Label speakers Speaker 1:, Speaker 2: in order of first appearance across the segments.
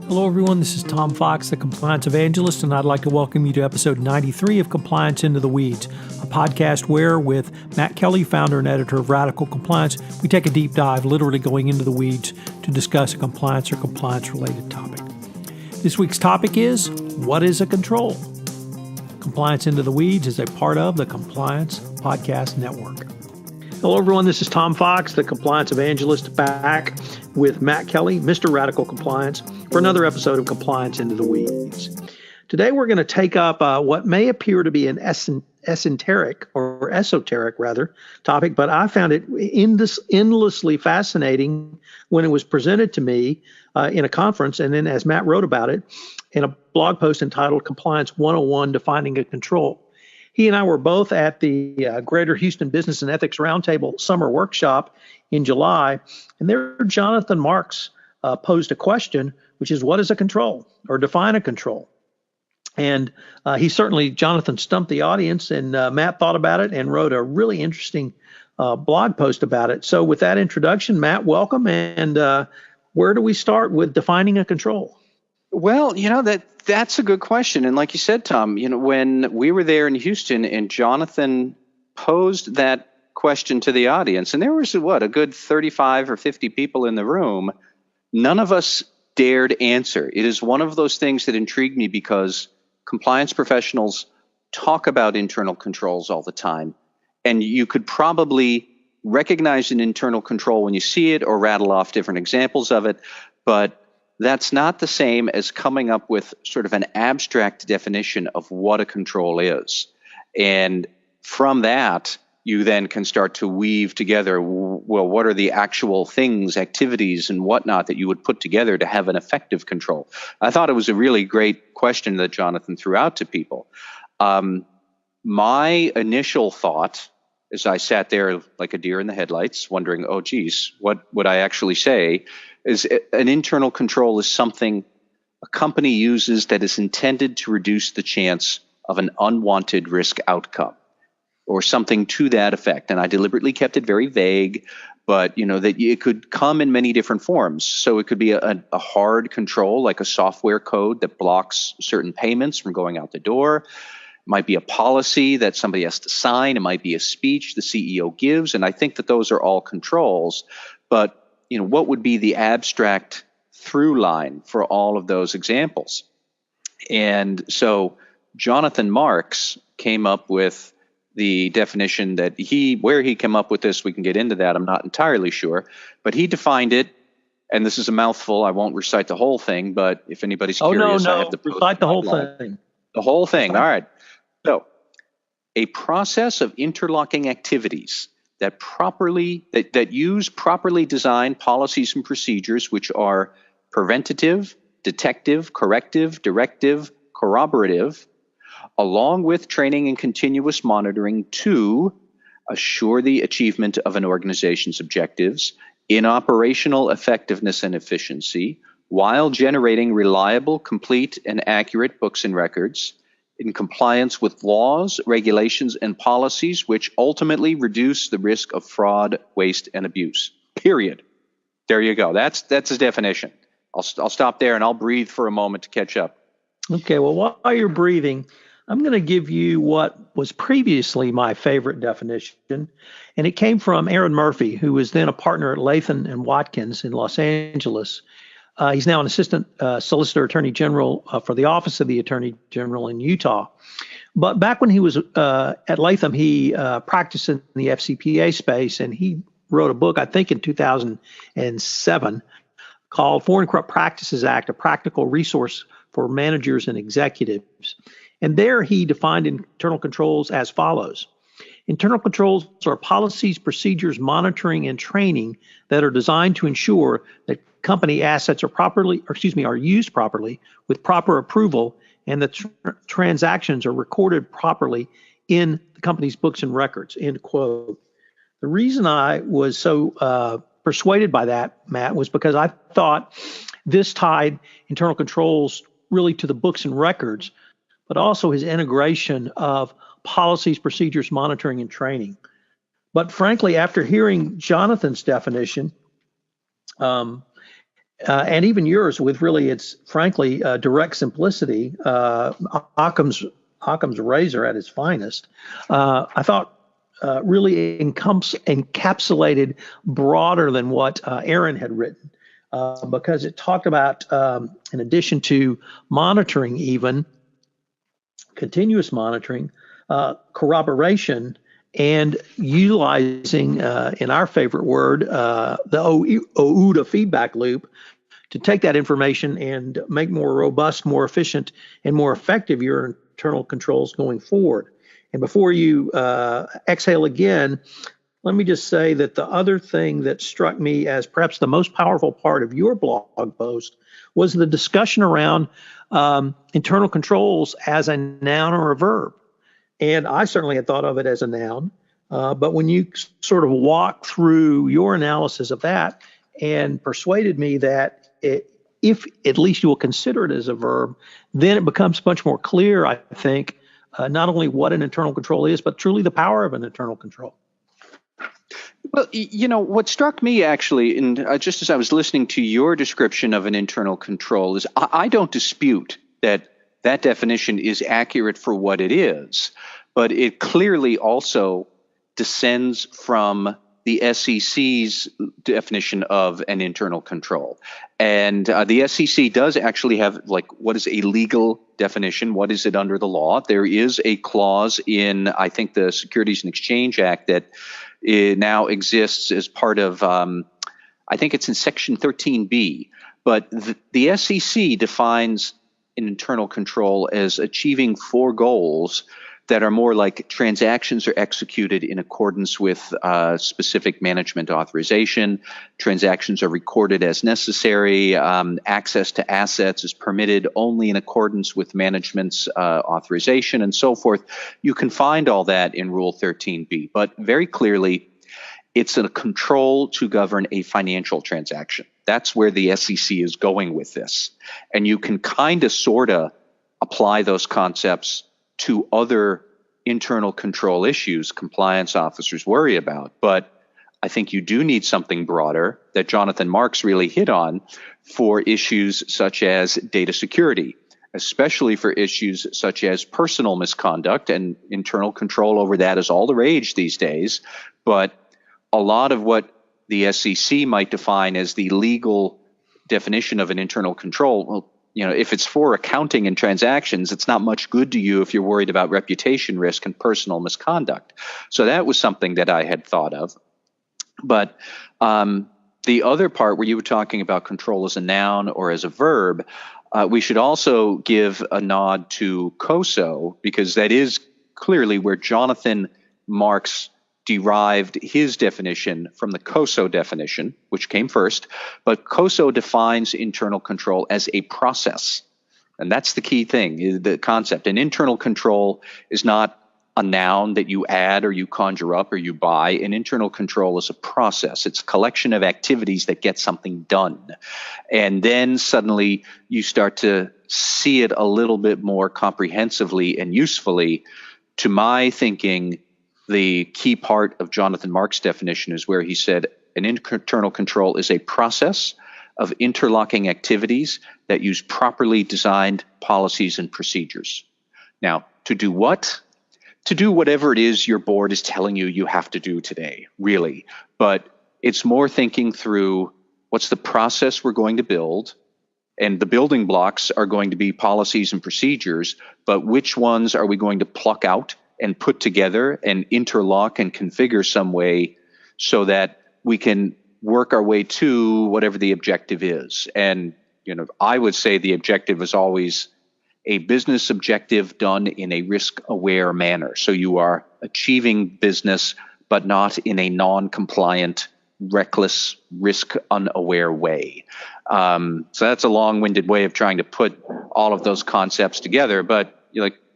Speaker 1: Hello, everyone. This is Tom Fox, the Compliance Evangelist, and I'd like to welcome you to episode 93 of Compliance Into the Weeds, a podcast where, with Matt Kelly, founder and editor of Radical Compliance, we take a deep dive, literally going into the weeds, to discuss a compliance or compliance-related topic. This week's topic is, what is a control? Compliance Into the Weeds is a part of the Compliance Podcast Network. Hello, everyone. This is Tom Fox, the Compliance Evangelist, back with Matt Kelly, Mr. Radical Compliance, for another episode of Compliance Into the Weeds. Today, we're going to take up what may appear to be an esoteric topic, but I found it endlessly fascinating when it was presented to me in a conference, and then as Matt wrote about it in a blog post entitled Compliance 101, Defining a Control. He and I were both at the Greater Houston Business and Ethics Roundtable Summer Workshop in July, and there Jonathan Marks posed a question, which is, what is a control, or define a control? And Jonathan stumped the audience, and Matt thought about it and wrote a really interesting blog post about it. So with that introduction, Matt, welcome. And where do we start with defining a control?
Speaker 2: Well, that's a good question. And like you said, Tom, when we were there in Houston and Jonathan posed that question to the audience, and there was, a good 35 or 50 people in the room, none of us dared answer. It is one of those things that intrigued me because compliance professionals talk about internal controls all the time. And you could probably recognize an internal control when you see it or rattle off different examples of it. But that's not the same as coming up with sort of an abstract definition of what a control is. And from that, you then can start to weave together, well, what are the actual things, activities, and whatnot that you would put together to have an effective control? I thought it was a really great question that Jonathan threw out to people. My initial thought, as I sat there like a deer in the headlights, wondering, oh, geez, what would I actually say? Is an internal control is something a company uses that is intended to reduce the chance of an unwanted risk outcome or something to that effect. And I deliberately kept it very vague, but that it could come in many different forms. So it could be a hard control, like a software code that blocks certain payments from going out the door. It might be a policy that somebody has to sign. It might be a speech the CEO gives. And I think that those are all controls. But what would be the abstract through line for all of those examples? And so Jonathan Marks came up with the definition that where he came up with this, we can get into that, I'm not entirely sure, but he defined it, and this is a mouthful, I won't recite the whole thing, but if anybody's curious, I have the post.
Speaker 1: Recite the whole thing.
Speaker 2: The whole thing, all right. So, a process of interlocking activities that use properly designed policies and procedures which are preventative, detective, corrective, directive, corroborative, along with training and continuous monitoring to assure the achievement of an organization's objectives in operational effectiveness and efficiency while generating reliable, complete, and accurate books and records in compliance with laws, regulations, and policies which ultimately reduce the risk of fraud, waste, and abuse. Period. There you go. That's his definition. I'll stop there and I'll breathe for a moment to catch up.
Speaker 1: Okay, well, while you're breathing, I'm going to give you what was previously my favorite definition, and it came from Aaron Murphy, who was then a partner at Latham and Watkins in Los Angeles. He's now an assistant solicitor attorney general for the Office of the Attorney General in Utah. But back when he was at Latham, he practiced in the FCPA space, and he wrote a book, I think in 2007, called Foreign Corrupt Practices Act, a practical resource for managers and executives. And there he defined internal controls as follows. Internal controls are policies, procedures, monitoring, and training that are designed to ensure that company assets are used properly with proper approval, and that transactions are recorded properly in the company's books and records, end quote. The reason I was so persuaded by that, Matt, was because I thought this tied internal controls really to the books and records, but also his integration of policies, procedures, monitoring, and training. But frankly, after hearing Jonathan's definition, and even yours with really its frankly direct simplicity, Occam's razor at its finest. I thought really encapsulated broader than what Aaron had written, because it talked about, in addition to monitoring, even continuous monitoring, corroboration, and utilizing, in our favorite word, the OODA feedback loop to take that information and make more robust, more efficient, and more effective your internal controls going forward. And before you exhale again, let me just say that the other thing that struck me as perhaps the most powerful part of your blog post was the discussion around internal controls as a noun or a verb. And I certainly had thought of it as a noun. But when you sort of walk through your analysis of that and persuaded me that if at least you will consider it as a verb, then it becomes much more clear, I think, not only what an internal control is, but truly the power of an internal control.
Speaker 2: Well, what struck me actually, and just as I was listening to your description of an internal control, is I don't dispute that definition is accurate for what it is, but it clearly also descends from the SEC's definition of an internal control. And the SEC does actually have, what is a legal definition? What is it under the law? There is a clause in, I think, the Securities and Exchange Act that now exists as part of, I think it's in Section 13B. But the SEC defines an internal control as achieving 4 goals that are more like transactions are executed in accordance with specific management authorization, transactions are recorded as necessary, access to assets is permitted only in accordance with management's authorization, and so forth. You can find all that in Rule 13B, but very clearly, it's a control to govern a financial transaction. That's where the SEC is going with this. And you can kind of sort of apply those concepts to other internal control issues compliance officers worry about. But I think you do need something broader that Jonathan Marks really hit on for issues such as data security, especially for issues such as personal misconduct, and internal control over that is all the rage these days. But a lot of what the SEC might define as the legal definition of an internal control, well, if it's for accounting and transactions, it's not much good to you if you're worried about reputation risk and personal misconduct. So that was something that I had thought of. But the other part where you were talking about control as a noun or as a verb, we should also give a nod to COSO, because that is clearly where Jonathan Marks derived his definition from the COSO definition, which came first. But COSO defines internal control as a process. And that's the key thing, the concept. An internal control is not a noun that you add or you conjure up or you buy. An internal control is a process. It's a collection of activities that get something done. And then suddenly you start to see it a little bit more comprehensively and usefully. To my thinking, the key part of Jonathan Marks' definition is where he said an internal control is a process of interlocking activities that use properly designed policies and procedures. Now, to do what? To do whatever it is your board is telling you have to do today, really. But it's more thinking through what's the process we're going to build, and the building blocks are going to be policies and procedures, but which ones are we going to pluck out and put together and interlock and configure some way so that we can work our way to whatever the objective is. And, I would say the objective is always a business objective done in a risk-aware manner. So you are achieving business, but not in a non-compliant, reckless, risk-unaware way. So that's a long-winded way of trying to put all of those concepts together, but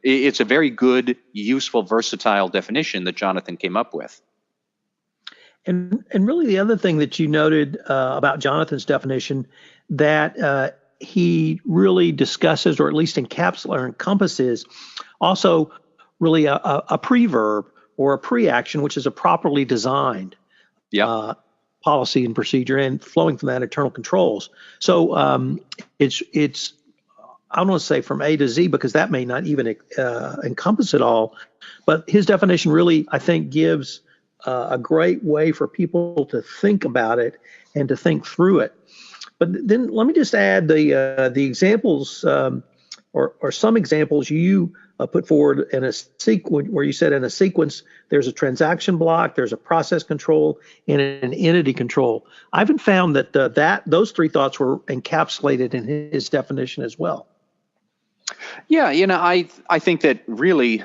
Speaker 2: it's a very good, useful, versatile definition that Jonathan came up with.
Speaker 1: And really the other thing that you noted about Jonathan's definition, that he really discusses, or at least encompasses, also really a preverb or a pre-action, which is a properly designed.
Speaker 2: Yeah.
Speaker 1: policy and procedure, and flowing from that internal controls. So it's I don't want to say from A to Z because that may not even encompass it all, but his definition really, I think, gives a great way for people to think about it and to think through it. But then let me just add the examples or some examples you put forward in a sequence where you said in a sequence there's a transaction block, there's a process control, and an entity control. I haven't found that those three thoughts were encapsulated in his definition as well.
Speaker 2: Yeah, I think that really,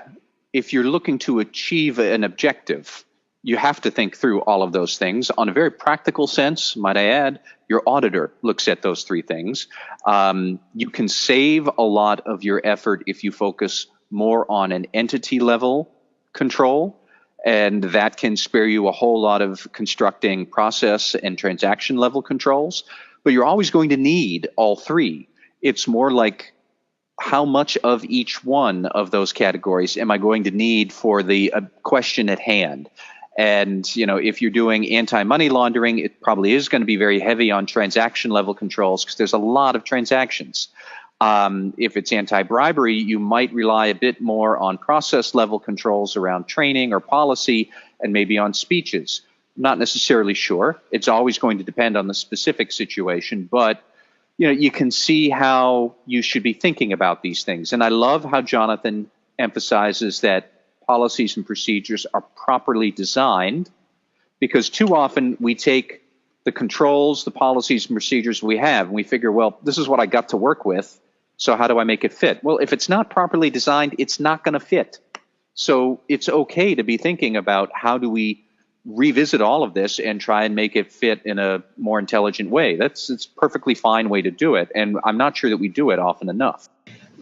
Speaker 2: if you're looking to achieve an objective, you have to think through all of those things. On a very practical sense, might I add, your auditor looks at those three things. You can save a lot of your effort if you focus more on an entity level control, and that can spare you a whole lot of constructing process and transaction level controls. But you're always going to need all three. It's more like, how much of each one of those categories am I going to need for the question at hand? And, if you're doing anti-money laundering, it probably is going to be very heavy on transaction level controls because there's a lot of transactions. If it's anti-bribery, you might rely a bit more on process level controls around training or policy and maybe on speeches. Not necessarily sure. It's always going to depend on the specific situation, but you can see how you should be thinking about these things. And I love how Jonathan emphasizes that policies and procedures are properly designed, because too often we take the controls, the policies and procedures we have, and we figure, well, this is what I got to work with, so how do I make it fit? Well, if it's not properly designed, it's not going to fit. So it's okay to be thinking about how do we revisit all of this and try and make it fit in a more intelligent way. It's a perfectly fine way to do it, and I'm not sure that we do it often enough.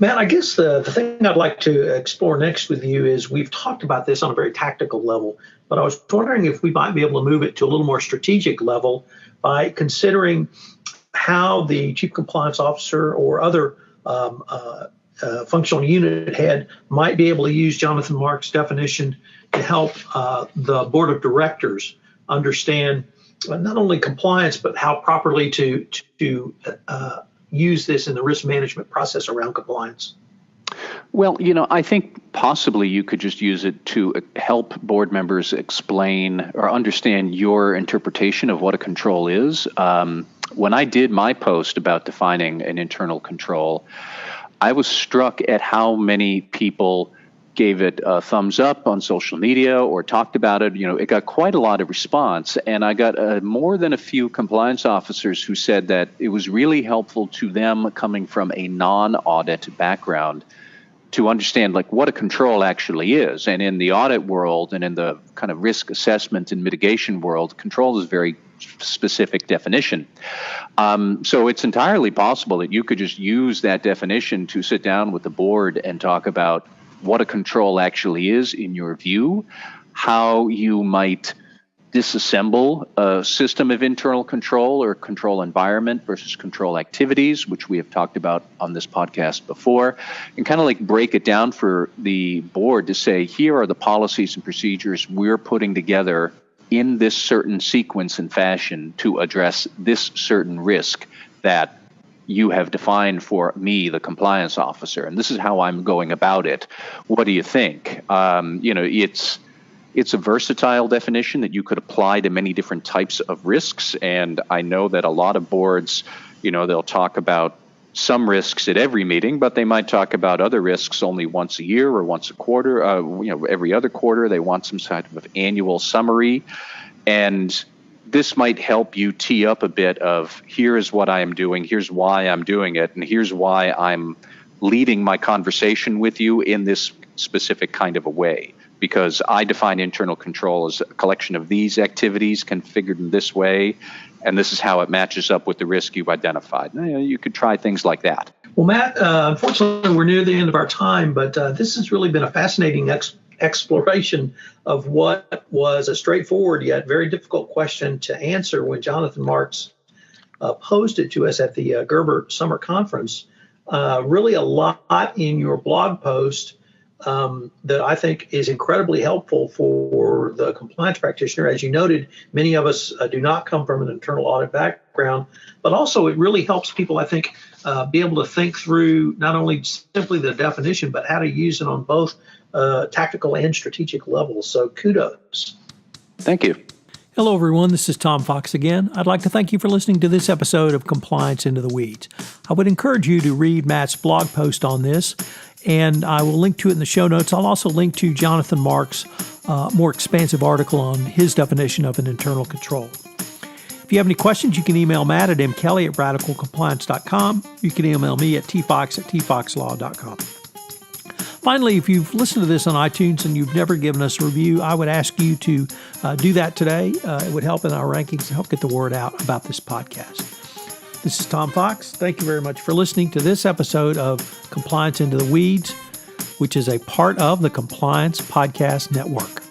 Speaker 1: Matt, I guess the thing I'd like to explore next with you is we've talked about this on a very tactical level, but I was wondering if we might be able to move it to a little more strategic level by considering how the chief compliance officer or other functional unit head might be able to use Jonathan Marks' definition to help the board of directors understand not only compliance, but how properly to use this in the risk management process around compliance.
Speaker 2: Well, I think possibly you could just use it to help board members explain or understand your interpretation of what a control is. When I did my post about defining an internal control, I was struck at how many people gave it a thumbs up on social media or talked about it. It got quite a lot of response, and I got more than a few compliance officers who said that it was really helpful to them coming from a non-audit background to understand what a control actually is. And in the audit world and in the kind of risk assessment and mitigation world, control is a very specific definition. So it's entirely possible that you could just use that definition to sit down with the board and talk about what a control actually is in your view, how you might disassemble a system of internal control or control environment versus control activities, which we have talked about on this podcast before, and kind of break it down for the board to say, here are the policies and procedures we're putting together in this certain sequence and fashion to address this certain risk that you have defined for me, the compliance officer, and this is how I'm going about it. What do you think? It's a versatile definition that you could apply to many different types of risks, and I know that a lot of boards, they'll talk about some risks at every meeting, but they might talk about other risks only once a year or once a quarter, every other quarter. They want some sort of annual summary, and this might help you tee up a bit of, here's what I am doing, here's why I'm doing it, and here's why I'm leading my conversation with you in this specific kind of a way. Because I define internal control as a collection of these activities configured in this way, and this is how it matches up with the risk you've identified. You could try things like that.
Speaker 1: Well, Matt, unfortunately, we're near the end of our time, but this has really been a fascinating exploration of what was a straightforward yet very difficult question to answer when Jonathan Marks posed it to us at the GHBER Summer Conference. Really a lot in your blog post that I think is incredibly helpful for the compliance practitioner. As you noted, many of us do not come from an internal audit background, but also it really helps people, I think, be able to think through not only simply the definition, but how to use it on both tactical and strategic levels. So kudos.
Speaker 2: Thank you.
Speaker 1: Hello, everyone. This is Tom Fox again. I'd like to thank you for listening to this episode of Compliance Into the Weeds. I would encourage you to read Matt's blog post on this, and I will link to it in the show notes. I'll also link to Jonathan Mark's more expansive article on his definition of an internal control. If you have any questions, you can email Matt at mkelly@radicalcompliance.com. You can email me at tfox@tfoxlaw.com. Finally, if you've listened to this on iTunes and you've never given us a review, I would ask you to do that today. It would help in our rankings and help get the word out about this podcast. This is Tom Fox. Thank you very much for listening to this episode of Compliance Into the Weeds, which is a part of the Compliance Podcast Network.